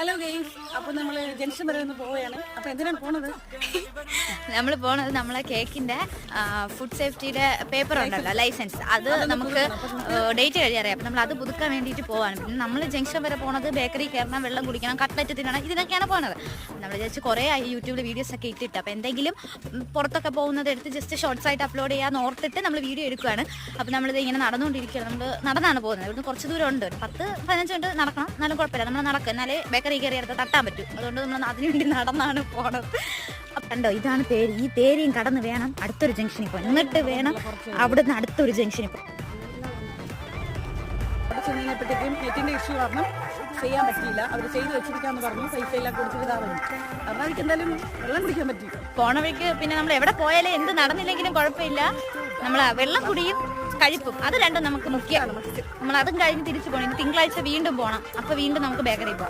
Hello guys, അപ്പോൾ നമ്മൾ junction വരെ ഒന്ന് പോവുകയാണ്. അപ്പോൾ എന്തിനാണ് പോണത്? നമ്മൾ പോണത് നമ്മളെ കേക്കിന്റെ ഫുഡ് സേഫ്റ്റിയുടെ പേപ്പർ ഉണ്ടല്ലോ, ലൈസൻസ്, അത് നമുക്ക് ഡേറ്റ് കഴിയാറിയാം. അപ്പം നമ്മൾ അത് പുതുക്കാൻ വേണ്ടിയിട്ട് പോവാണ്. പിന്നെ നമ്മൾ ജംഗ്ഷൻ വരെ പോണത് ബേക്കറി കയറണം, വെള്ളം കുടിക്കണം, കട്ട്ലറ്റ് തിന്നണം, ഇതിനൊക്കെയാണ് പോകുന്നത്. നമ്മൾ വിചാരിച്ച് കുറേ ആയി യൂട്യൂബിൽ വീഡിയോസ് ഒക്കെ ഇട്ടിട്ട്, അപ്പോൾ എന്തെങ്കിലും പുറത്തൊക്കെ പോകുന്നത് എടുത്ത് ജസ്റ്റ് ഷോർട്സ് ആയിട്ട് അപ്ലോഡ് ചെയ്യാൻ ഓർത്തിട്ട് നമ്മൾ വീഡിയോ എടുക്കുകയാണ്. അപ്പോൾ നമ്മളിത് ഇങ്ങനെ നടന്നുകൊണ്ടിരിക്കുകയാണ്. നമ്മൾ നടന്നാണ് പോകുന്നത്. ഇവിടുന്ന് കുറച്ച് ദൂരം ഉണ്ട്, 10-15 മിനിറ്റ് നടക്കണം. എന്നാലും കുഴപ്പമില്ല, നമ്മൾ നടക്കും. എന്നാലേ ബേക്കറി കയറി അടുത്ത് തട്ടാൻ പറ്റും. അതുകൊണ്ട് നമ്മൾ അതിനുവേണ്ടി നടന്നാണ് പോണത്. കണ്ടോ, ഇതാണ് പേര്. ഈ പേരിയും കടന്ന് വേണം അടുത്തൊരു ജംഗ്ഷനിൽ പോകാൻ. എന്നിട്ട് വേണം അവിടുന്ന് അടുത്തൊരു ജംഗ്ഷനിൽ പോകാൻ. ചെന്നപ്പോഴത്തേക്കും നെറ്റിന്റെ ഇഷ്യൂ കാരണം ചെയ്യാൻ പറ്റിയില്ല. അവർ ചെയ്ത് വെച്ചിരിക്കാന്ന് പറഞ്ഞു. പൈസ എല്ലാം കൊടുത്തിട്ടാണ്. കാരണം അവർക്ക് എന്തായാലും വെള്ളം കുടിക്കാൻ പറ്റി. പോണ വഴിക്ക് പിന്നെ നമ്മൾ എവിടെ പോയാലും എന്ത് നടന്നില്ലെങ്കിലും കുഴപ്പമില്ല, നമ്മൾ വെള്ളം കുടിയും കഴിപ്പും അത് രണ്ടും നമുക്ക് മുഖ്യമാണ്. നമ്മൾ അതും കഴിഞ്ഞ് തിരിച്ചു പോകണം. തിങ്കളാഴ്ച വീണ്ടും പോകണം. അപ്പോൾ വീണ്ടും നമുക്ക് ബേക്കറി പോകാം.